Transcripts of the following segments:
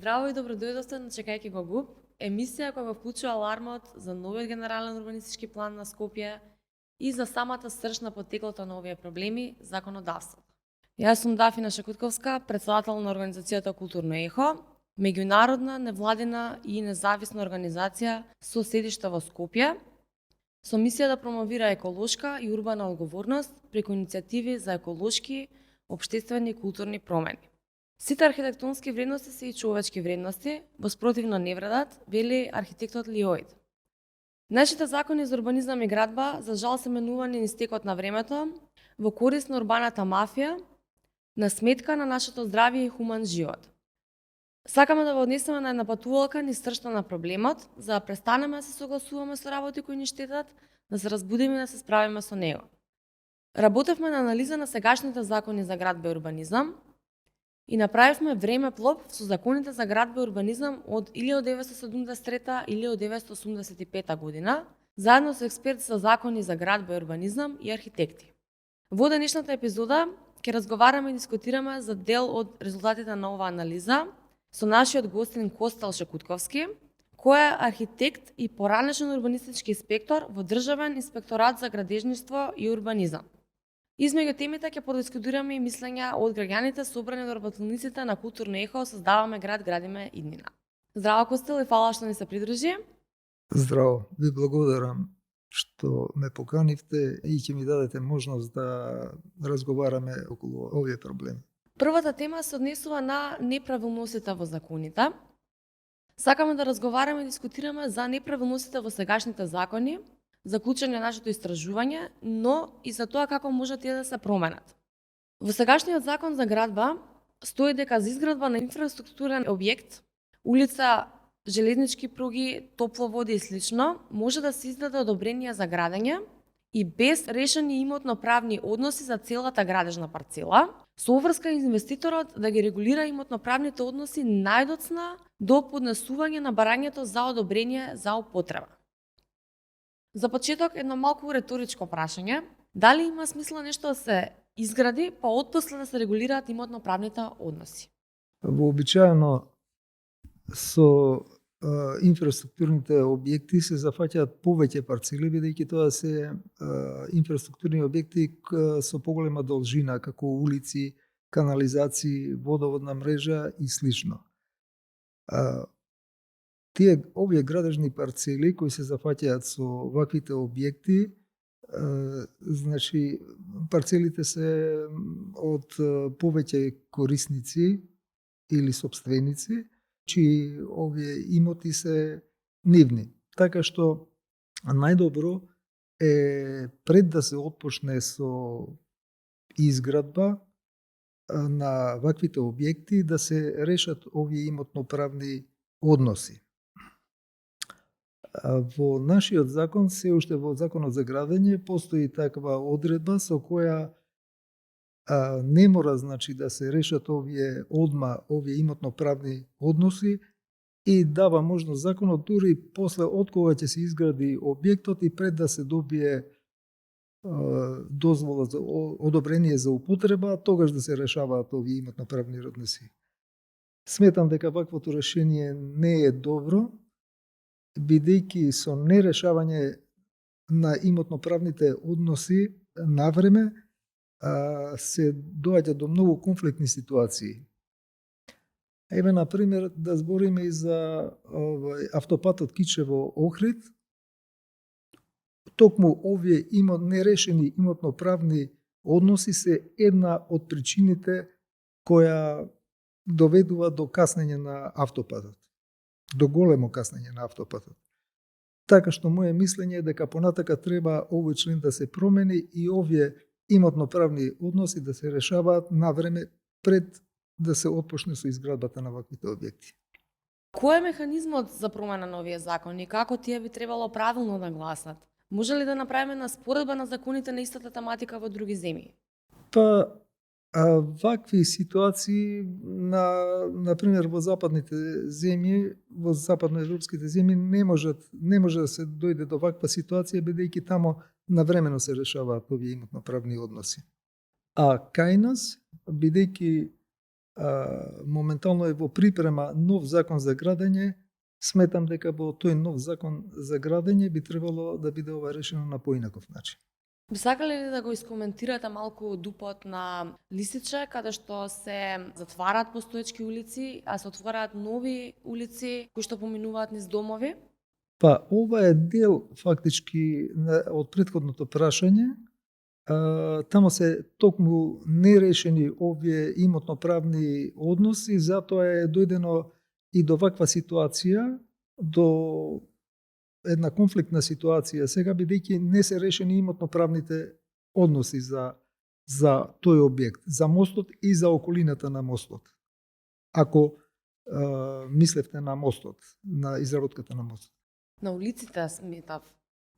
Здраво и добродојдовте на Чекајќи го ГУП, емисија која го вклучува алармот за новиот генерален урбанистички план на Скопје и за самата срж на потеклото на овие проблеми, законодавството. Јас сум Дафина Шакутковска, председател на организацијата Културно ехо, меѓународна, невладина и независна организација со седиште во Скопје, со мисија да промовира еколошка и урбана одговорност преку иницијативи за еколошки, општествени и културни промени. Сите архитектонски вредности се и човечки вредности, воспротив на невредат, вели архитектот Лиоид. Нашите закони за урбанизам и градба за жал се менувани низ текот на времето во корист на урбаната мафија, на сметка на нашето здравје и хуман живот. Сакаме да го однесеме на една патувалка низ сршта на проблемот, за да престанеме да се согласуваме со работи кои ни штетат, да се разбудиме и да се справиме со него. Работевме на анализа на сегашните закони за градба и урбанизам и направивме времеплов со законите за градба и урбанизам од или од 1973 или од 1985 година, заедно со експерти за закони за градба и урбанизам и архитекти. Во денешната епизода ќе разговараме и дискутираме за дел од резултатите на оваа анализа со нашиот гостин Костел Шакутковски, кој е архитект и поранешен урбанистички инспектор во Државен инспекторат за градежништво и урбанизам. Измеѓу темите ќе подискутираме и мислења од граѓаните собрани од работилниците на Културно ехо Создаваме град, градиме иднина. Здраво Костел и фала што ни се придружи. Здраво, ви благодарам што ме поканивте и ќе ми дадете можност да разговараме околу овие проблеми. Првата тема се однесува на неправилностите во законите. Сакаме да разговараме и дискутираме за неправилностите во сегашните закони, заклучени на нашето истражување, но и за тоа како може тие да се променат. Во сегашниот закон за градба стои дека за изградба на инфраструктурен објект, улица, железнички пруги, топловоди и слично, може да се издаде одобрение за градење и без решени имотно-правни односи за целата градежна парцела, со обврска инвеститорот да ги регулира имотно-правните односи најдоцна до поднесување на барањето за одобрение за употреба. За почеток едно малку реторичко прашање, дали има смисла нешто да се изгради, па отпосле да се регулираат имотно-правните односи? Вообичаено со инфраструктурните објекти се зафаќаат повеќе парцели, бидејќи тоа се инфраструктурни објекти со поголема должина, како улици, канализации, водоводна мрежа и слично. Овие градежни парцели кои се зафаќаат со ваквите објекти, значи парцелите се од повеќе корисници или сопственици, чии овие имоти се нивни. Така што најдобро е пред да се отпочне со изградба на ваквите објекти да се решат овие имотно-правни односи. Во нашиот закон, се уште во законот за градење, постои таква одредба со која не мора значи да се решат овие имотно-правни односи и дава можност законот дури после од кога ќе се изгради објектот и пред да се добие дозвола за одобрение за употреба, тогаш да се решаваат овие имотно-правни односи. Сметам дека ваквото решение не е добро, бидејќи со нерешавање на имотно-правните односи на време се доаѓа до многу конфликтни ситуации. Еве, на пример, да збориме и за автопатот Кичево-Охрид. Токму овие нерешени имотно-правни односи се една од причините која доведува до каснење на автопатот. До големо каснење на автопатот. Така што моје мислење е дека понатака треба овој член да се промени и овие имотно-правни односи да се решаваат на време пред да се отпочне со изградбата на ваквите објекти. Кој е механизмот за промена на овие закони? Како тие би требало правилно да гласат? Може ли да направиме на споредба на законите на истата тематика во други земји? Па, вакви ситуации на пример во западните земји, во западноевропските земји не може да се дојде до ваква ситуација, бидејќи тамо навремено се решаваат овие имотно-правни односи. А кај нас, бидејќи моментално е во припрема нов закон за градење. Сметам дека во тој нов закон за градење би требало да биде ова решено на поинаков начин. Би сакале ли да го искоментирате малку дупот на Лисиче, каде што се затвараат постоечки улици, а се отвораат нови улици кои што поминуваат низ домови? Па, ова е дел фактички од претходното прашање. Тамо се токму нерешени овие имотно-правни односи, затоа е дојдено и до ваква ситуација, до една конфликтна ситуација сега, бидејќи не се решени имотно-правните односи за тој објект, за мостот и за околината на мостот. Ако мислевте на мостот, на изработката на мостот. На улиците сметав.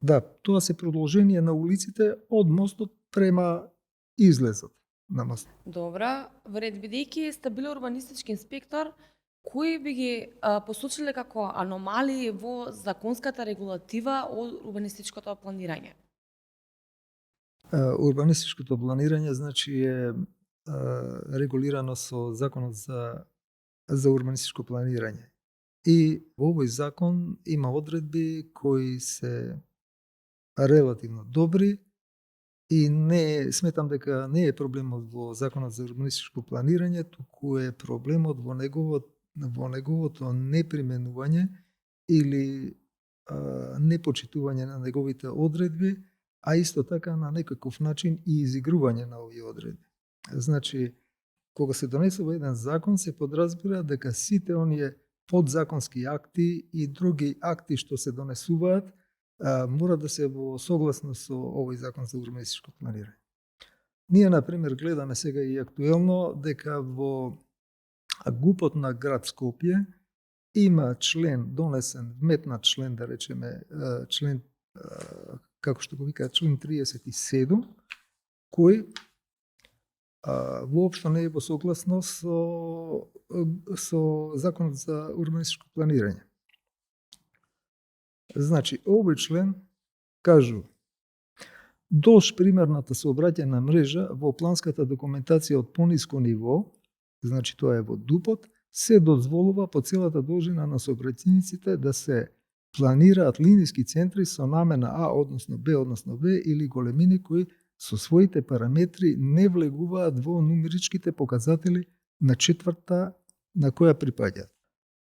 Да, тоа се продолжение на улиците од мостот према излезот на мостот. Добра, во ред, бидејќи сте били урбанистички инспектор, кои би ги посочиле како аномалии во законската регулатива од урбанистичкото планирање? Урбанистичкото планирање значи е регулирано со законот за урбанистичко планирање. И во овој закон има одредби кои се релативно добри и сметам дека не е проблемот во законот за урбанистичко планирање, туку е проблемот во неговото неприменување или непочитување на неговите одредби, а исто така на некаков начин и изигрување на овие одредби. Значи, кога се донесува еден закон, се подразбира дека сите оние подзаконски акти и други акти што се донесуваат мора да се во согласност со овој закон за урбанистичко планирање. Ние, например, гледаме сега и актуелно дека во ГУПот на град Скопје има член донесен, вметнат член, да речеме, член, како што го викаат, член 37, кој воопшто не е во согласност со законот за урбанистичко планирање. Значи, овој член кажува: долж примерната сообраќајна мрежа во планската документација од пониско ниво, значи тоа е во ДУПот, се дозволува по целата должина на сообраќајниците да се планираат линиски центри со намена А, односно Б, односно В, или големини кои со своите параметри не влегуваат во нумеричките показатели на четврта на која припаѓаат.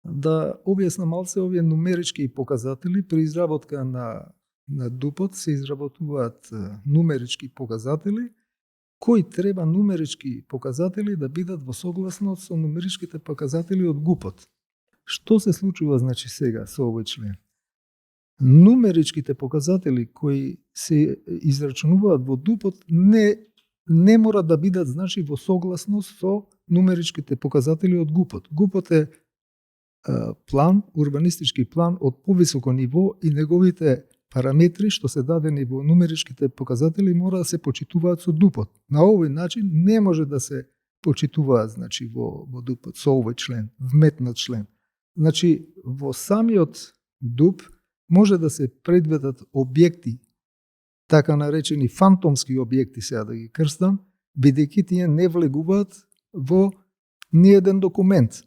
Да објаснам малце овие нумерички показатели. При изработка на ДУПот се изработуваат нумерички показатели, кои треба нумерички показатели да бидат во согласност со нумеричките показатели од ГУПот. Што се случува значи сега со овој член? Нумеричките показатели кои се израчунуваат во ДУПот не мора да бидат значи во согласност со нумеричките показатели од ГУПот. ГУПот е план, урбанистички план од повисоко ниво и неговите параметри што се дадени во нумеричките показатели мора да се почитуваат со ДУПот. На овој начин не може да се почитуваат значи во ДУПот со овој член, вметнат член. Значи во самиот ДУП може да се предвидат објекти, така наречени фантомски објекти, сега да ги крстам, бидејќи тие не влегуваат во ниеден документ.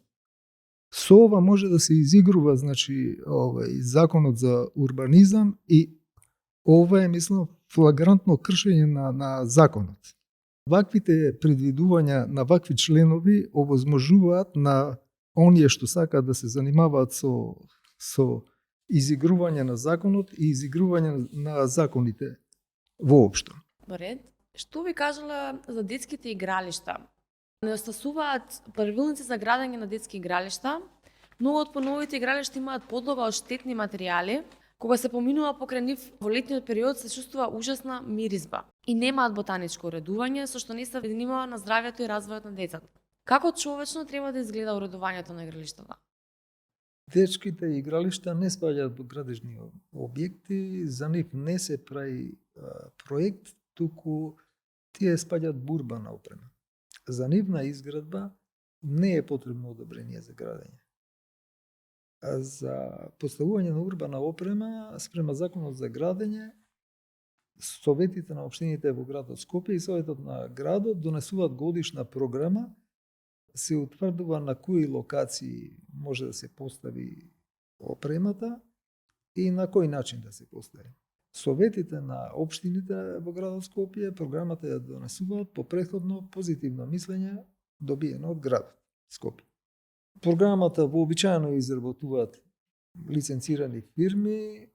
Со ова може да се изигрува значи законот за урбанизам и ова е мислам флагрантно кршење на законот. Ваквите предвидувања на вакви членови овозможуваат на оние што сакаат да се занимаваат со изигрување на законот и изигрување на законите воопшто. Во ред, што ви кажала за детските игралишта? Недостасуваат правилници за градење на детски игралишта. Многу од поновите игралишта имаат подлога од штетни материјали. Кога се поминува покрај нив во летниот период се чувствува ужасна миризба и немаат ботаничко уредување, со што не се внимава на здравјето и развојот на децата. Како човечно треба да изгледа уредувањето на игралиштата? Детските игралишта не спаѓаат во градежни објекти, за нив не се прави проект, туку тие спаѓаат бурбана опрема. За нивна изградба не е потребно одобрение за градење. За поставување на урбана опрема спрема законот за градење, советите на општините во градот Скопје и советот на градот донесуваат годишна програма се утврдува на кои локации може да се постави опремата и на кој начин да се постави. Советите на општините во градот Скопје програмата ја донесуваат по претходно позитивно мислење добиено од градот Скопје. Програмата вообичаено изработуваат лиценцирани фирми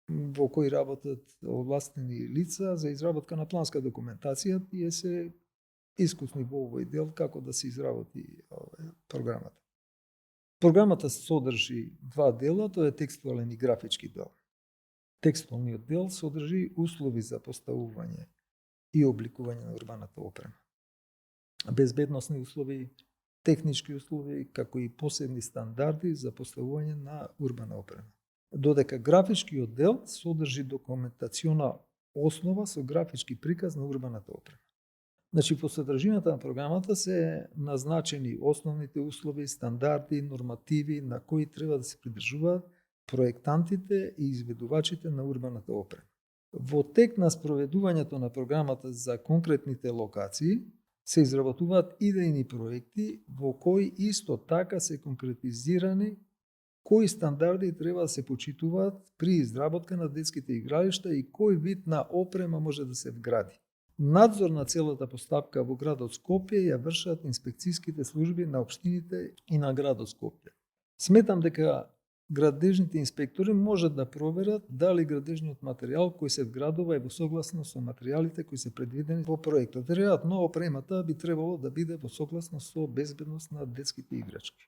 во кои работат овластени лица за изработка на планска документација и се искусни во овој дел како да се изработи програмата. Програмата содржи два дела, тоа е текстуален и графички дел. Текстуалниот дел содржи услови за поставување и обликување на урбаната опрема. Безбедносни услови, технички услови, како и посебни стандарди за поставување на урбана опрема. Додека графичкиот дел содржи документациона основа со графички приказ на урбаната опрема. Значи, по содржината на програмата се назначени основните услови, стандарди, нормативи на кои треба да се придржуваат проектантите и изведувачите на урбаната опрема. Во тек на спроведувањето на програмата за конкретните локации се изработуваат идејни проекти во кои исто така се конкретизирани кои стандарди треба да се почитуваат при изработка на детските игралишта и кој вид на опрема може да се вгради. Надзор на целата постапка во градот Скопје ја вршат инспекцијските служби на општините и на градот Скопје. Сметам дека градежните инспектори можат да проверат дали градежниот материјал кој се вградува е во согласно со материјалите кои се предвидени во проектот. Веројатно опремата би требало да биде во согласно со безбедност на детските играчки.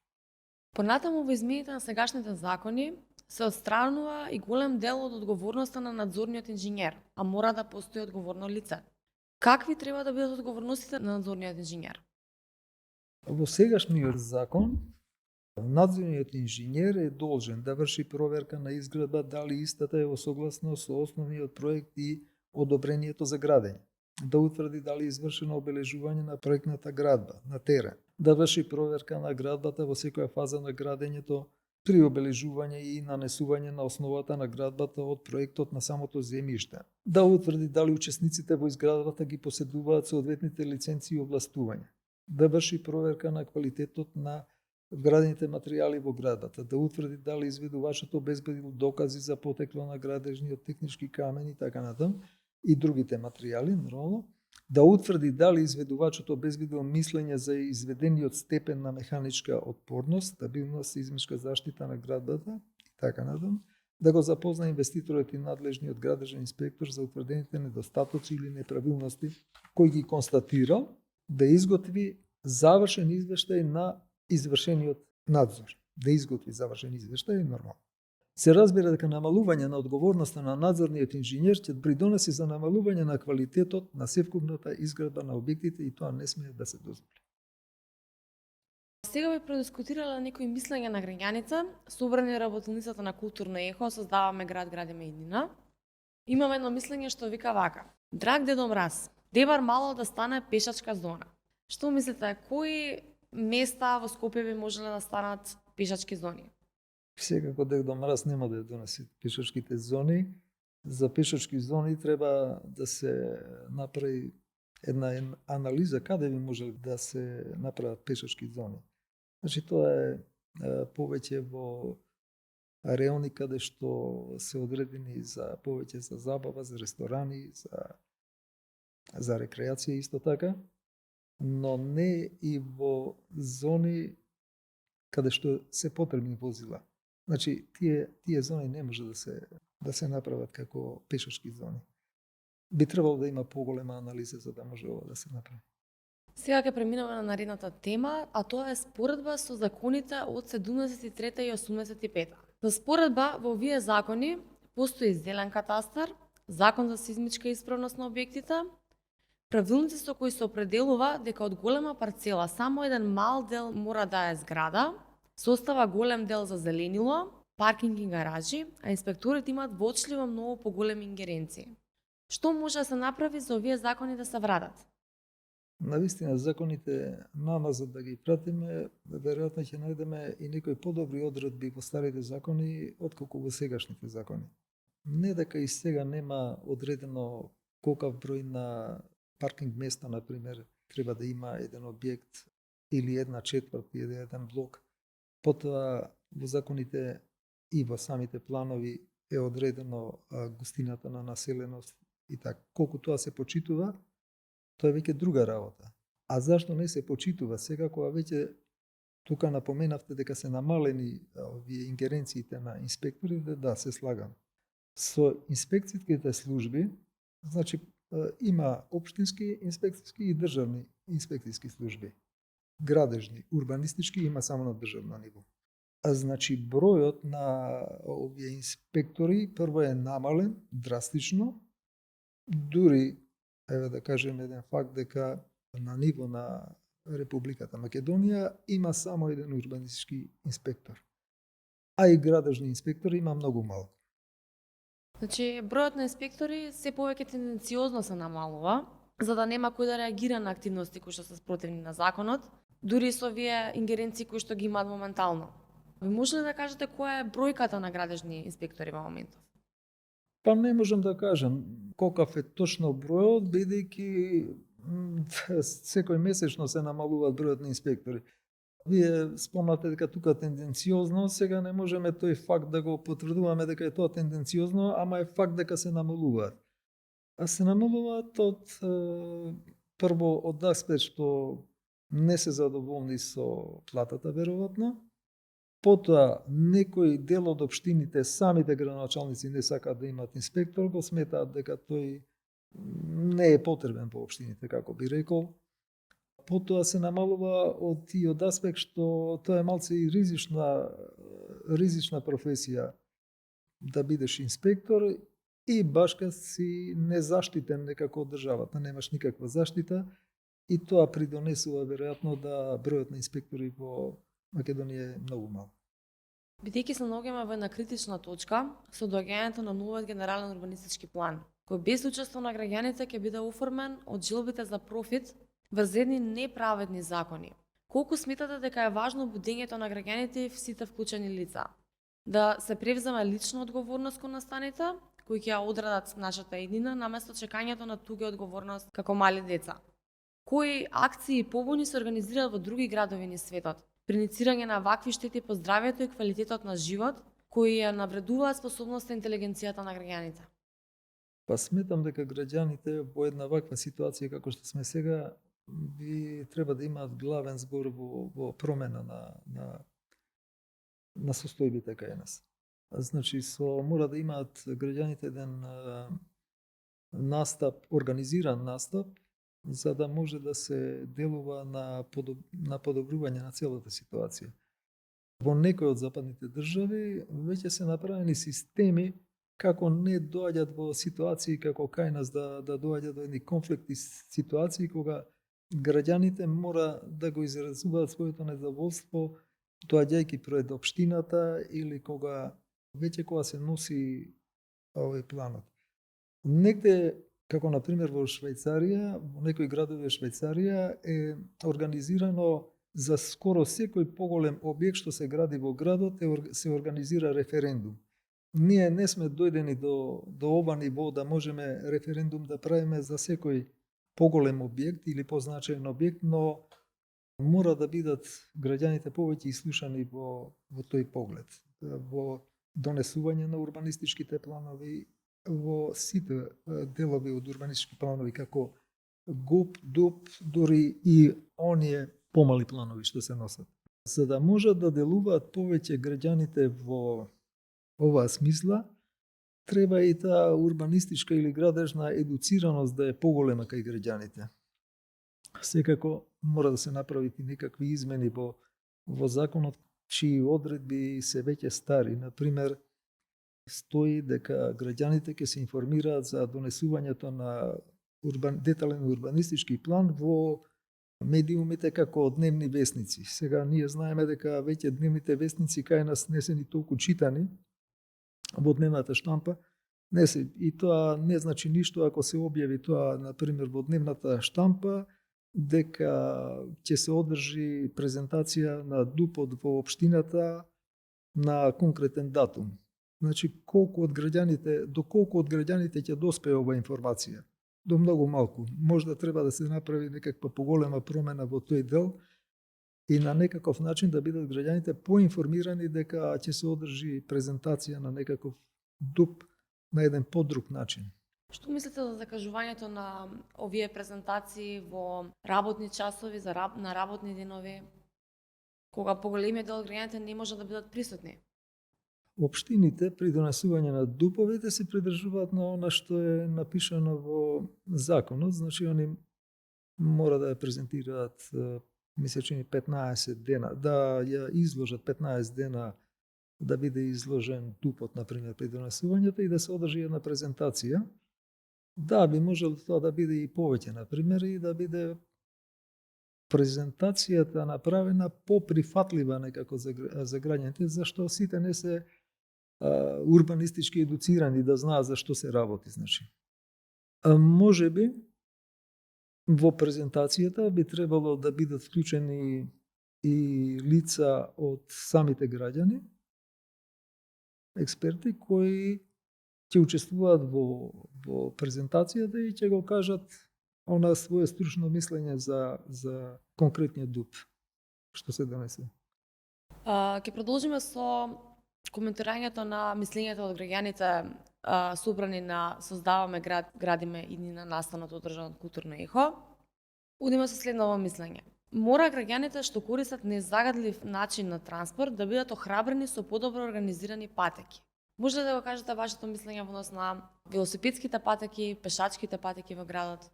Понатаму во измените на сегашните закони се отстранува и голем дел од одговорноста на надзорниот инженер, а мора да постои одговорно лице. Какви треба да бидат одговорностите на надзорниот инженер? Во сегашниот закон, надзорниот инженер е должен да врши проверка на изградба дали истата е во согласно со основниот проект и одобрението за градење, да утврди дали е извршено обележување на проектната градба на терен, да врши проверка на градбата во секоја фаза на градењето при обележување и нанесување на основата на градбата од проектот на самото земјиште, да утврди дали учесниците во изградбата ги поседуваат соодветните лиценци и овластувања, да врши проверка на квалитетот на вградените материјали во градбата, да утврди дали изведувачот обезбедил докази за потекло на градежниот технички камен и така натаму и другите материјали, нормално, да утврди дали изведувачот обезбедил мислење за изведениот степен на механичка отпорност, стабилност, сеизмичка заштита на градбата и така натаму, да го запозна инвеститорот и надлежниот градежен инспектор за утврдените недостатоци или неправилности кои ги констатирал, да изготви завршен извештај на извршениот надзор. Да изготви завршен извештај е нормално. Се разбира дека намалување на одговорноста на надзорниот инженер ќе придонеси за намалување на квалитетот на севкупната изградба на објектите и тоа не смее да се дозволи. Сега би продискутирала некои мислења на граѓаница, собрани работилницата на културно ехо, создаваме град, градиме иднина. Имаме едно мислење што вика вака: Драг Дедо Мраз, дебар мало да стане пешачка зона. Што мислите, кои места во Скопје би можеле да станат пешачки зони? Секако Дедо Мраз нема да ја донесе пешачките зони. За пешачки зони треба да се направи една анализа каде би можеле да се направат пешачки зони. Значи тоа е повеќе во реони каде што се одредени за повеќе за забава, за ресторани, за рекреација исто така, но не и во зони каде што се потребни возила. Значи тие зони не може да се направат како пешачки зони. Би требало да има поголема анализа за да може ова да се направи. Сега ќе преминеме на наредната тема, а тоа е споредба со законите од 73 и 85. За споредба во овие закони постои зелен катастар, закон за сеизмичка исправност на објектите, правилници со кои се определува дека од голема парцела само еден мал дел мора да е зграда, се остава голем дел за зеленило, паркинг и гаражи, а инспекторите имаат воочливо многу поголеми ингеренции. Што може да се направи за овие закони да се вратат? Навистина законите за да ги пратиме, веројатно ќе најдеме и некои подобри одредби во старите закони отколку во сегашните закони. Не дека и сега нема одредено колкав број на паркинг места, например, треба да има еден објект или 1/4 или 1 блок. Потоа во законите и во самите планови е одредено густината на населеност и така. Колку тоа се почитува, тоа е веќе друга работа. А зашто не се почитува? Сега кога веќе тука напоменавте дека се намалени овие ингеренциите на инспекторите, да, се слагам. Со инспекцијските служби, значи има општински инспекцијски и државни инспекцијски служби. Градежни, урбанистички има само на државно ниво. Значи бројот на овие инспектори прво е намален драстично, дури еве да кажем еден факт дека на ниво на Републиката Македонија има само еден урбанистички инспектор. А и градежни инспектори има многу малку. Значи, бројот на инспектори се повеќе тенденциозно се намалува, за да нема кој да реагира на активности кои што се спротивни на законот, дури со овие ингеренции кои што ги имаат моментално. Ви може ли да кажете која е бројката на градежни инспектори во моментов? Па не можам да кажам колкав е точно бројот, бидејќи секој месечно се намалуваат бројот на инспектори. Вие спомнате дека тука тенденциозно, сега не можеме тој факт да го потврдуваме дека е тоа тенденциозно, ама е факт дека се намалуваат. А се намалуваат од прво од аспект што не се задоволни со платата веројатно. Потоа некој дел од општините, самите градоначалници не сакаат да имаат инспектор, го сметаат дека тој не е потребен по општините, како би рекол. Потоа се намалува од аспект што тоа е малце и ризична професија да бидеш инспектор и башка си незаштитен некако од државата, немаш никаква заштита и тоа придонесува веројатно да бројот на инспектори во Македонија е многу мал. Бидејќи се наоѓаме во една критична точка со доаѓањето на новиот генерален урбанистички план, кој без учество на граѓаните ќе биде оформен од желбите за профит врз едни неправедни закони. Колку сметате дека е важно будењето на граѓаните и сите вклучени лица? Да се превземе лична одговорност кон настаните, кои ќе ја одредат нашата еднина, наместо чекањето на туга одговорност како мали деца? Кои акции и побуни се организираат во други градови низ светот? При иницирање на вакви штети по здравјето и квалитетот на живот, кои ја навредуваат способноста и интелигенцијата на граѓаните? Па сметам дека граѓаните во една ваква ситуација како што сме сега, би треба да имаат главен збор во промена на состојбите кај нас. Значи, мора да имаат граѓаните еден настап, организиран настап, за да може да се делува на подобрување на целата ситуација. Во некои од западните држави веќе се направени системи како не доаѓат во ситуации како кај нас да доаѓат до едни конфликтни ситуации кога граѓаните мора да го изразуваат своето недоволство доаѓајќи пред општината или кога се носи овој планот. Негде, како на пример во Швајцарија, во некои градови во Швајцарија е организирано за скоро секој поголем објект што се гради во градот се организира референдум. Ние не сме дојдени до ова ниво да можеме референдум да правиме за секој поголем објект или позначаен објект, но мора да бидат граѓаните повеќе ислушани во тој поглед, во донесување на урбанистичките планови, во сите делови од урбанистички планови, како ГУП, ДУП, дури и оние помали планови што се носат. За да можат да делуваат повеќе граѓаните во оваа смисла, треба и таа урбанистичка или градежна едуцираност да е поголема кај граѓаните. Секако мора да се направат и некакви измени во законот, чии одредби се веќе стари. Например, стои дека граѓаните ќе се информираат за донесувањето на детален урбанистички план во медиумите како дневни весници. Сега ние знаеме дека веќе дневните весници кај нас не се ни толку читани во дневната штампа. Не се, и тоа не значи ништо ако се објави тоа, например, во дневната штампа, дека ќе се одржи презентација на ДУП-от во општината на конкретен датум. Значи, до колку од граѓаните ќе доспее оваа информација? До многу малку. Можда треба да се направи некаква поголема промена во тој дел, и на некаков начин да бидат граѓаните поинформирани дека ќе се одржи презентација на некаков ДУП на еден подруг начин. Што мислите за закажувањето на овие презентации во работни часови, на работни денови, кога поголемиот дел од граѓаните не може да бидат присутни? Општините при донесување на ДУПовите се придржуваат на она што е напишано во законот, значи они мора да ја презентираат месечини 15 дена, да ја изложат 15 дена да биде изложен ДУПот, например, при донесувањето и да се одржи една презентација. Да, би можело тоа да биде и повеќе, например, и да биде презентацијата направена поприфатлива некако за граѓаните, зашто сите не се урбанистички едуцирани да знаат за што се работи, значи. Може би во презентацијата би требало да бидат вклучени и лица од самите граѓани, експерти кои ќе учествуваат во презентацијата и ќе го кажат она свое стручно мислење за конкретниот ДУП што се донесе. Ќе продолжиме со коментирањето на мислењето од граѓаните собрани на Создаваме град, градиме иднина настаното одржано културно ехо. Удиме со следново мислење. Мора граѓаните што користат незагадлив начин на транспорт да бидат охрабрени со подобро организирани патеки. Може ли да го кажете вашето мислење во однос на велосипедските патеки, пешачките патеки во градот?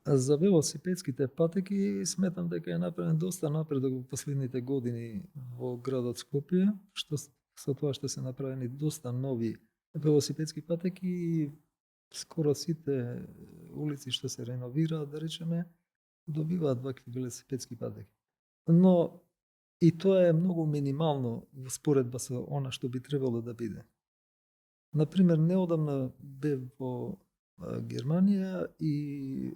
За велосипедските патеки сметам дека е направен доста напредок во последните години во градот Скопје, што со тоа што се направени доста нови велосипедски патеки и скоро сите улици што се реновираат, да речеме, добиваат вакви велосипедски патеки. Но и тоа е многу минимално во споредба со она што би требало да биде. Например, неодамна бев во Германија и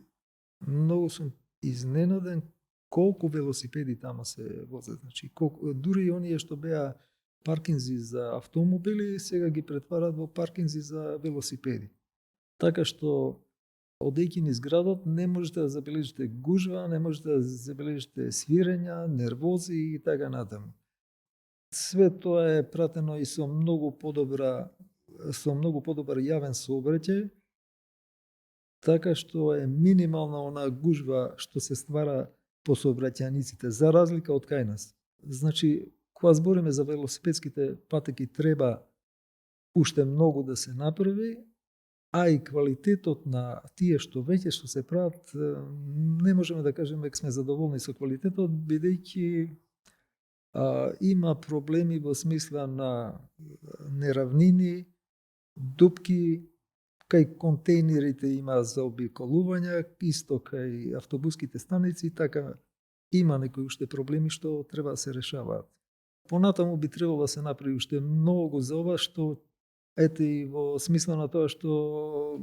многу сум изненаден колку велосипеди тама се возат. Значи, дури и оние што беа паркинзи за автомобили, сега ги претварат во паркинзи за велосипеди. Така што, одејќи низ градот, не можете да забележите гужва, не можете да забележите свирења, нервози и така натаму. Све тоа е пратено и со многу подобар јавен сообраќај, така што е минимална онаа гужва што се ствара по сообраќајниците, за разлика од кај нас. Значи, кога збориме за велосипедските патеки, треба уште многу да се направи, а и квалитетот на тие што веќе се прават, не можеме да кажеме дека сме задоволни со квалитетот, бидејќи има проблеми во смисла на неравнини, дупки, кај контејнерите има заобиколувања, исто кај автобуските станици, така има некои уште проблеми што треба да се решаваат. Понатаму би требало да се направи уште многу за ова, што ете и во смисла на тоа што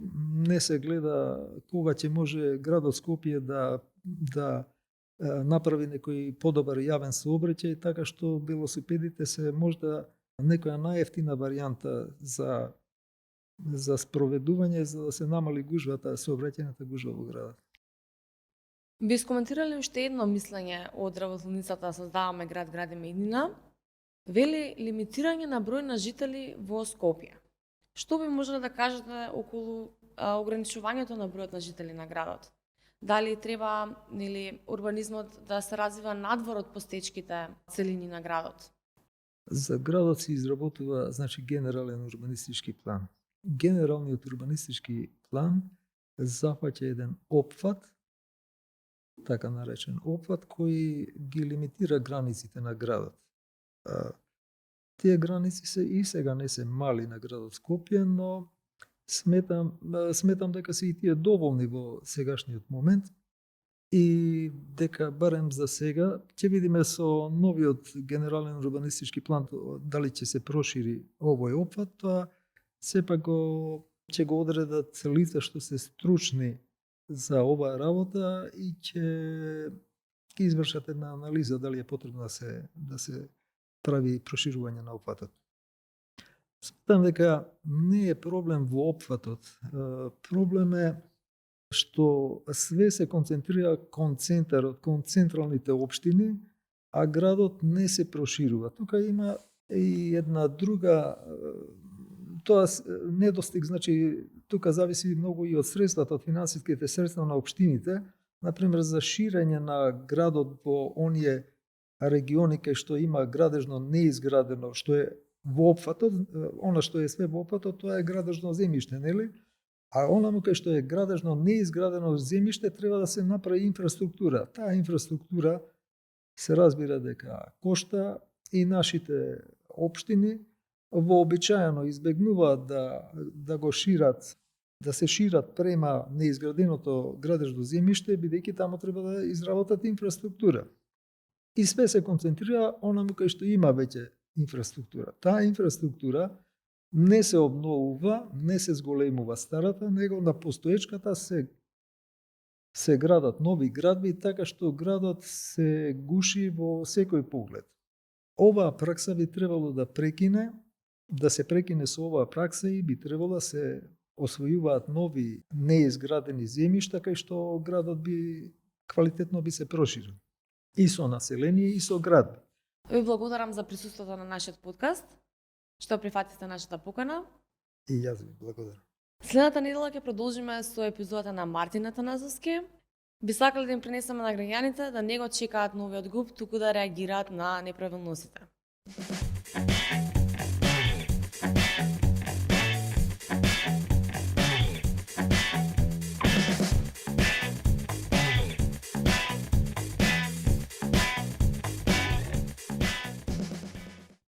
не се гледа кога ќе може градот Скопје да направи некој подобар јавен сообраќај, така што велосипедите се можда некоја најевтина варијанта за спроведување, за да се намали гужвата, сообраќајната гужва во градот. Би искоментирали уште едно мислење од работилницата Создаваме град, градиме иднина. Вели лимитирање на број на жители во Скопје. Што би можеле да кажете околу ограничувањето на бројот на жители на градот? Дали треба урбанизмот да се развива надвор од постечките целини на градот? За градот се изработува, значи, генерален урбанистички план. Генералниот урбанистички план зафаќа еден опфат, така наречен опфат, кој ги лимитира границите на градот. Тие граници се и сега не се мали на градот Скопје, но сметам дека се и тие доволни во сегашниот момент и дека барем за сега ќе видиме со новиот генерален урбанистички план дали ќе се прошири овој опфат, тоа сепак ќе го одредат лица што се стручни за оваа работа и ќе извршат една анализа дали е потребно да се прави проширување на опфатот. Сметам дека не е проблем во опфатот. Проблем е што све се концентрира кон центарот, кон централните општини, а градот не се проширува. Тука има и една друга тоа недостиг, значи тука зависи многу и од средствата, од финансиските средства на општините, например за ширење на градот во оние региони кај што има градежно неизградено, што е во опфатот, она што е све во опфатот, тоа е градежно земјиште, нели? А онаму кај што е градежно неизградено земјиште треба да се направи инфраструктура. Таа инфраструктура се разбира дека кошта и нашите општини вообичаено избегнуваат да го шират, да се шират према неизграденото градежно земјиште, бидејќи таму треба да изработат инфраструктура. И све се концентрира онаму кај што има веќе инфраструктура. Таа инфраструктура не се обновува, не се зголемува старата, него на постоечката се градат нови градби, така што градот се гуши во секој поглед. Оваа пракса би требало да прекине, да се прекине со оваа пракса и би требало да се освојуваат нови неизградени земјишта кај што градот би квалитетно би се проширил. И со население, и со градби. Ви благодарам за присуството на нашиот подкаст, што прифатите нашата покана. И јас ви благодарам. Следната недела ќе продолжиме со епизодата на Мартин Атаназовски. Би сакале да им пренесеме на граѓаните да не го чекаат новиот ГУП, туку да реагираат на неправилностите.